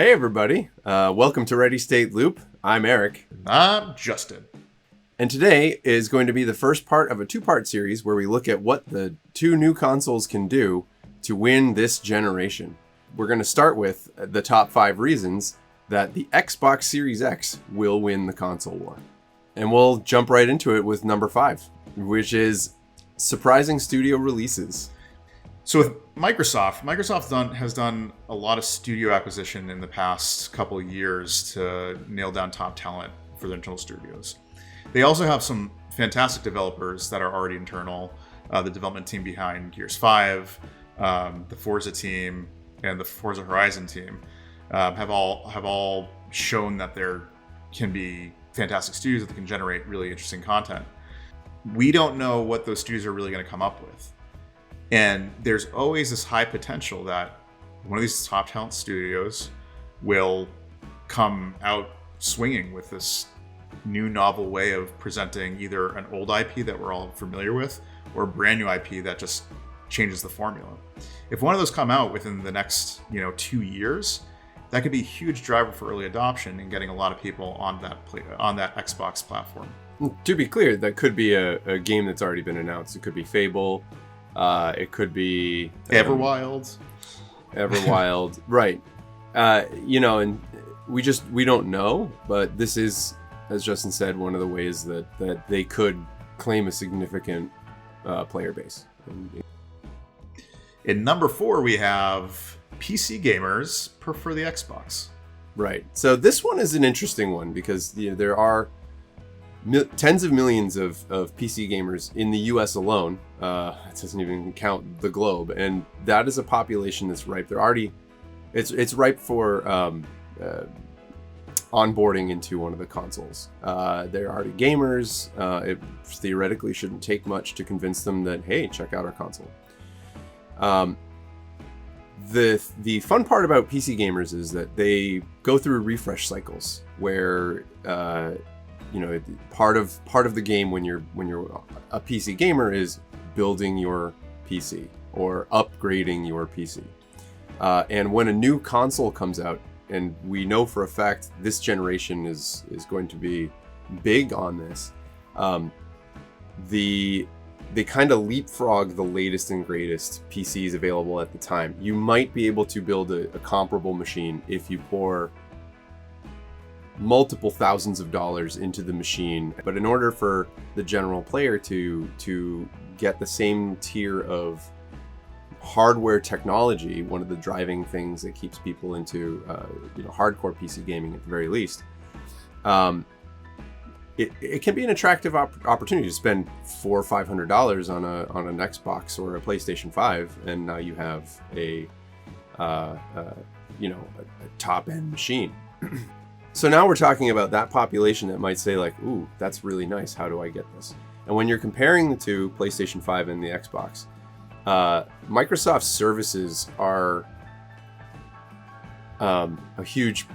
Hey everybody, welcome to Ready State Loop. I'm Eric. I'm Justin. And today is going to be the first part of a two-part series where we look at what the two new consoles can do to win this generation. We're going to start with the top 5 reasons that the Xbox Series X will win the console war. And we'll jump right into it with number 5, which is surprising studio releases. So with Microsoft has done a lot of studio acquisition in the past couple of years to nail down top talent for their internal studios. They also have some fantastic developers that are already internal. The development team behind Gears 5, the Forza team, and the Forza Horizon team have all shown that there can be fantastic studios that can generate really interesting content. We don't know what those studios are really going to come up with. And there's always this high potential that one of these top talent studios will come out swinging with this new novel way of presenting either an old IP that we're all familiar with or a brand new IP that just changes the formula. If one of those come out within the next 2 years, that could be a huge driver for early adoption and getting a lot of people on that Xbox platform. To be clear, that could be a game that's already been announced. It could be Fable. It could be Everwild, right? And we don't know, but this is, as Justin said, one of the ways that they could claim a significant player base. In number 4, we have PC gamers prefer the Xbox. Right. So this one is an interesting one because there are tens of millions of PC gamers in the US alone. That doesn't even count the globe, and that is a population that's ripe. It's ripe for onboarding into one of the consoles. They're already gamers. It theoretically shouldn't take much to convince them that, hey, check out our console. The fun part about PC gamers is that they go through refresh cycles where part of the game when you're a PC gamer is building your PC or upgrading your PC. And when a new console comes out, and we know for a fact this generation is going to be big on this, they kind of leapfrog the latest and greatest PCs available at the time. You might be able to build a comparable machine if you pour multiple thousands of dollars into the machine, but in order for the general player to get the same tier of hardware technology, one of the driving things that keeps people into hardcore PC gaming at the very least, it can be an attractive opportunity to spend $400 or $500 on an Xbox or a PlayStation 5, and now you have a top end machine. So now we're talking about that population that might say like, ooh, that's really nice. How do I get this? And when you're comparing the two, PlayStation 5 and the Xbox, Microsoft's services are a huge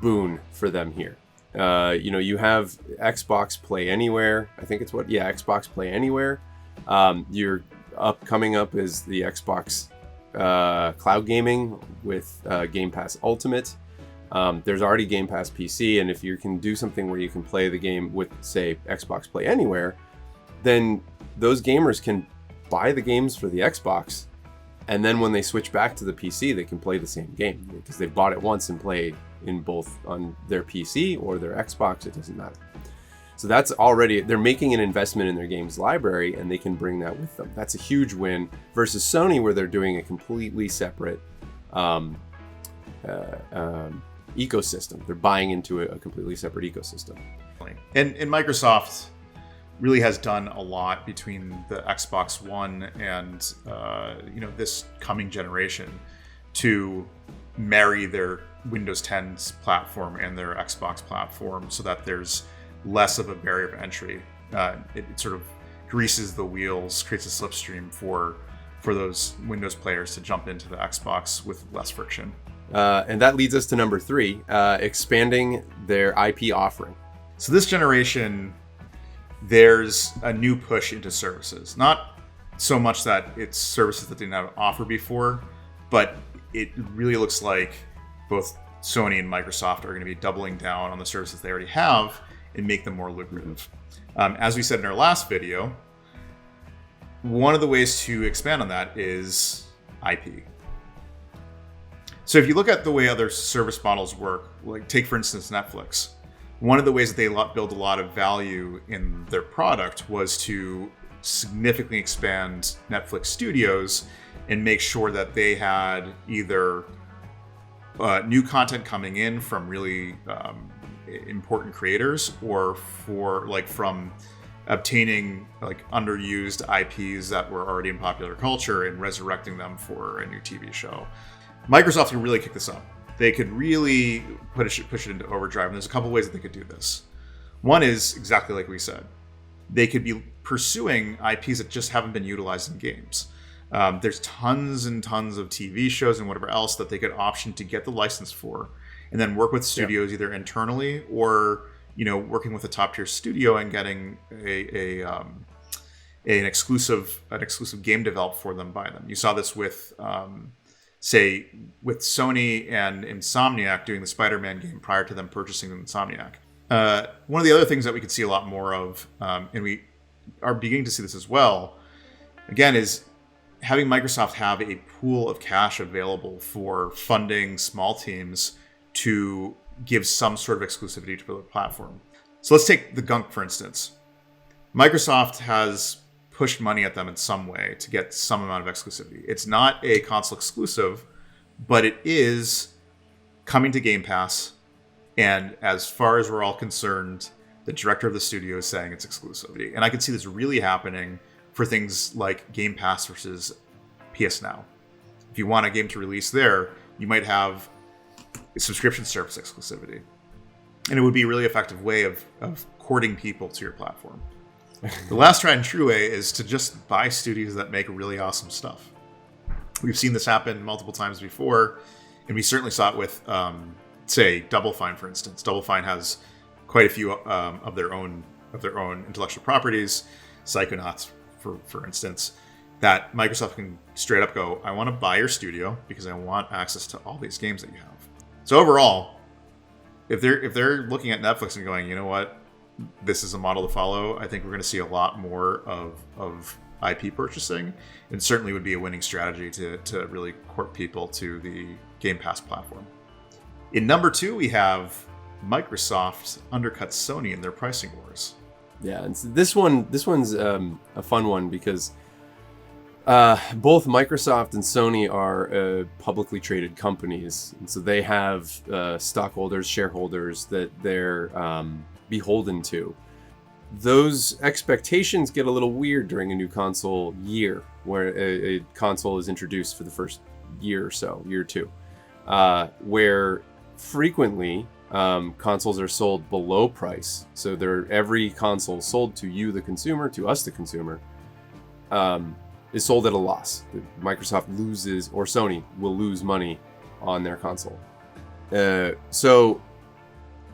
boon for them here. You have Xbox Play Anywhere. I think it's Xbox Play Anywhere. Coming up is the Xbox Cloud Gaming with Game Pass Ultimate. There's already Game Pass PC, and if you can do something where you can play the game with, say, Xbox Play Anywhere, then those gamers can buy the games for the Xbox, and then when they switch back to the PC, they can play the same game because they bought it once and play in both on their PC or their Xbox. It doesn't matter. So that's already, they're making an investment in their games library, and they can bring that with them. That's a huge win versus Sony, where they're doing a completely separate ecosystem. They're buying into a completely separate ecosystem. And Microsoft really has done a lot between the Xbox One and this coming generation to marry their Windows 10's platform and their Xbox platform so that there's less of a barrier of entry. It sort of greases the wheels, creates a slipstream for those Windows players to jump into the Xbox with less friction. And that leads us to number 3, expanding their IP offering. So this generation, there's a new push into services. Not so much that it's services that they didn't have to offer before, but it really looks like both Sony and Microsoft are going to be doubling down on the services they already have and make them more lucrative. As we said in our last video, one of the ways to expand on that is IP. So if you look at the way other service models work, like take for instance Netflix, one of the ways that they build a lot of value in their product was to significantly expand Netflix studios and make sure that they had either new content coming in from really important creators, or from obtaining like underused IPs that were already in popular culture and resurrecting them for a new TV show. Microsoft can really kick this up. They could really push it into overdrive, and there's a couple ways that they could do this. One is exactly like we said. They could be pursuing IPs that just haven't been utilized in games. There's tons and tons of TV shows and whatever else that they could option to get the license for, and then work with studios either internally or working with a top tier studio and getting an exclusive game developed for them by them. You saw this with with Sony and Insomniac doing the Spider-Man game prior to them purchasing Insomniac. One of the other things that we could see a lot more of, and we are beginning to see this as well, again, is having Microsoft have a pool of cash available for funding small teams to give some sort of exclusivity to their platform. So let's take the Gunk, for instance. Microsoft has pushed money at them in some way to get some amount of exclusivity. It's not a console exclusive, but it is coming to Game Pass. And as far as we're all concerned, the director of the studio is saying it's exclusivity. And I can see this really happening for things like Game Pass versus PS Now. If you want a game to release there, you might have a subscription service exclusivity. And it would be a really effective way of courting people to your platform. The last tried and true way is to just buy studios that make really awesome stuff. We've seen this happen multiple times before, and we certainly saw it with, say, Double Fine, for instance. Double Fine has quite a few of their own intellectual properties, Psychonauts, for instance, that Microsoft can straight up go, I want to buy your studio because I want access to all these games that you have. So overall, if they're looking at Netflix and going, you know what, this is a model to follow, I think we're going to see a lot more of IP purchasing, and certainly would be a winning strategy to really court people to the Game Pass platform. In number 2, we have Microsoft undercuts Sony in their pricing wars. Yeah, and so this one's a fun one because both Microsoft and Sony are publicly traded companies, and so they have stockholders, shareholders that they're beholden to. Those expectations get a little weird during a new console year, where a console is introduced for the first year or so, year or two, where frequently consoles are sold below price. So every console sold to you, the consumer, to us, the consumer, is sold at a loss. Microsoft loses, or Sony will lose money on their console. So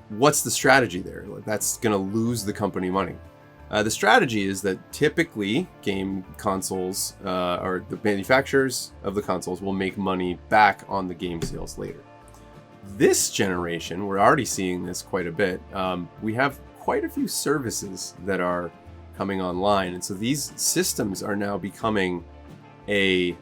what's the strategy there? That's going to lose the company money. The strategy is that typically game consoles, or the manufacturers of the consoles, will make money back on the game sales later. This generation, we're already seeing this quite a bit. We have quite a few services that are coming online, and so these systems are now becoming a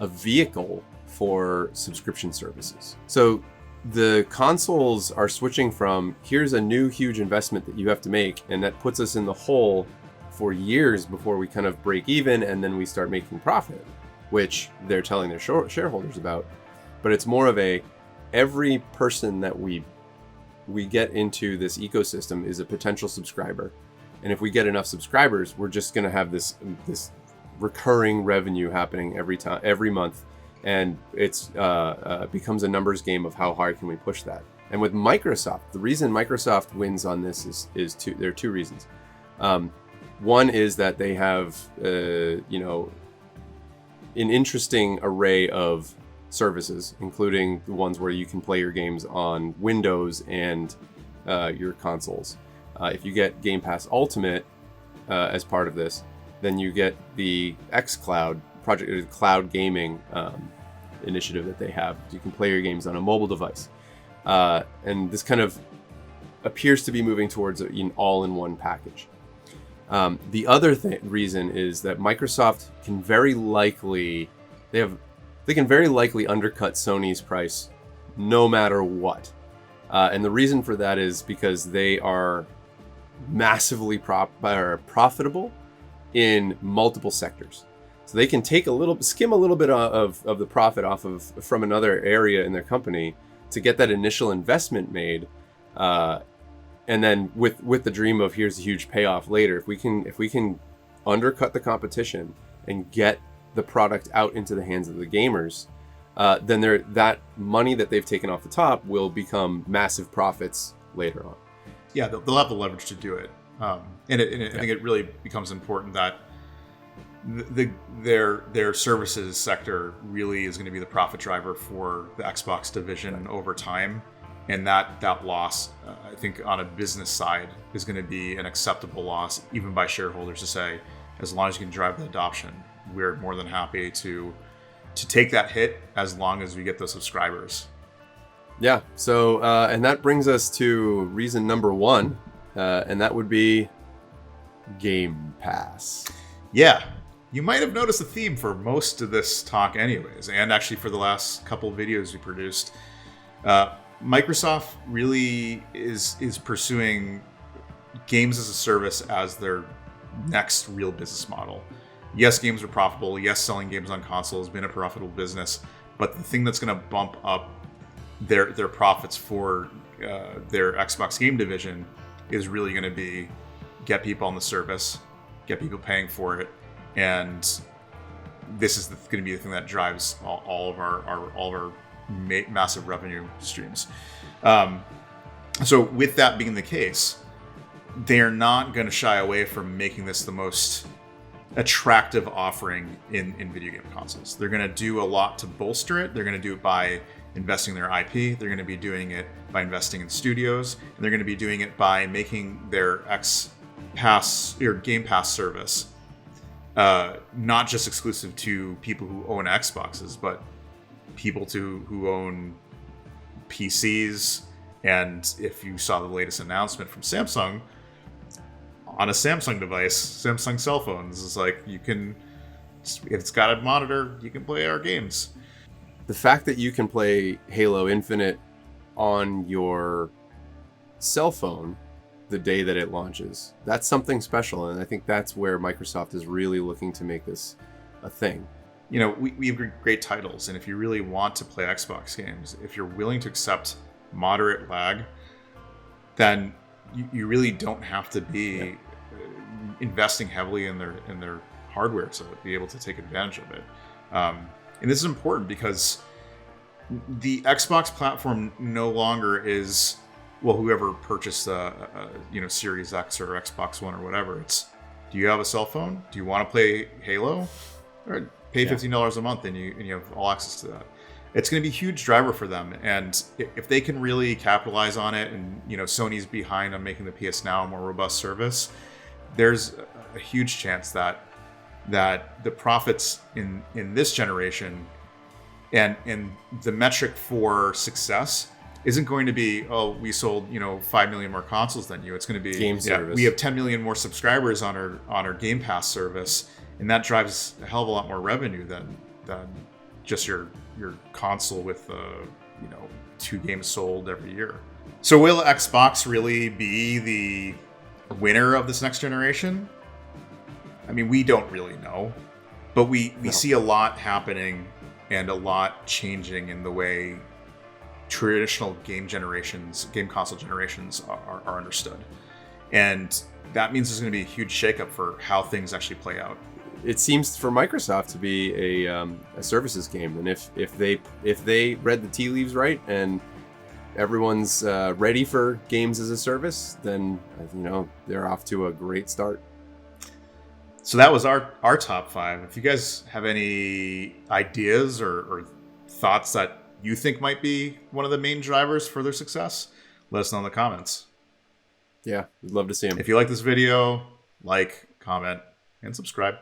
vehicle for subscription services. So the consoles are switching from, here's a new huge investment that you have to make, and that puts us in the hole for years before we kind of break even, and then we start making profit, which they're telling their shareholders about. But it's more of every person that we get into this ecosystem is a potential subscriber. And if we get enough subscribers, we're just going to have this recurring revenue happening every month. And it's becomes a numbers game of how hard can we push that. And with Microsoft, the reason Microsoft wins on this there are two reasons. One is that they have an interesting array of services, including the ones where you can play your games on Windows and your consoles. If you get Game Pass Ultimate as part of this, then you get the xCloud project, cloud gaming initiative that they have. You can play your games on a mobile device. And this kind of appears to be moving towards an all-in-one package. The other reason is that Microsoft can very likely undercut Sony's price no matter what. And the reason for that is because they are massively profitable in multiple sectors. So they can skim a little bit of the profit off of from another area in their company to get that initial investment made, and then with the dream of here's a huge payoff later. If we can undercut the competition and get the product out into the hands of the gamers, then that money that they've taken off the top will become massive profits later on. Yeah, they'll have the leverage to do it, I think it really becomes important that their services sector really is going to be the profit driver for the Xbox division over time, and that loss, I think, on a business side is going to be an acceptable loss, even by shareholders, to say, as long as you can drive the adoption, we're more than happy to take that hit as long as we get those subscribers. Yeah. So, and that brings us to reason number 1, and that would be Game Pass. Yeah. You might have noticed a theme for most of this talk anyways, and actually for the last couple of videos we produced. Microsoft really is pursuing games as a service as their next real business model. Yes, games are profitable. Yes, selling games on console has been a profitable business. But the thing that's going to bump up their profits for their Xbox game division is really going to be get people on the service, get people paying for it, and this is going to be the thing that drives all of our massive revenue streams. So with that being the case, they're not going to shy away from making this the most attractive offering in video game consoles. They're going to do a lot to bolster it. They're going to do it by investing in their IP. They're going to be doing it by investing in studios, and they're going to be doing it by making their Game Pass service not just exclusive to people who own Xboxes, but people who own PCs. And if you saw the latest announcement from Samsung, on a Samsung device, Samsung cell phones, is like, if it's got a monitor, you can play our games. The fact that you can play Halo Infinite on your cell phone the day that it launches, that's something special, and I think that's where Microsoft is really looking to make this a thing. You know, we have great titles, and if you really want to play Xbox games, if you're willing to accept moderate lag, then you really don't have to be investing heavily in their hardware to be able to take advantage of it. And this is important because the Xbox platform no longer is, well, whoever purchased Series X or Xbox One or whatever. It's, do you have a cell phone? Do you want to play Halo? Or pay $15 a month and you have all access to that. It's going to be a huge driver for them, and if they can really capitalize on it, and Sony's behind on making the PS Now a more robust service, there's a huge chance that the profits in this generation and the metric for success isn't going to be, oh, we sold 5 million more consoles than you. It's going to be game service. We have 10 million more subscribers on our Game Pass service, and that drives a hell of a lot more revenue than just your console with 2 games sold every year. So will Xbox really be the winner of this next generation? I mean, we don't really know, but we see a lot happening and a lot changing in the way traditional game console generations are understood. And that means there's going to be a huge shakeup for how things actually play out. It seems for Microsoft to be a services game, and if they read the tea leaves right and everyone's ready for games as a service, then they're off to a great start. So that was our top 5. If you guys have any ideas or thoughts that you think might be one of the main drivers for their success, let us know in the comments. Yeah, we'd love to see them. If you like this video, like, comment, and subscribe.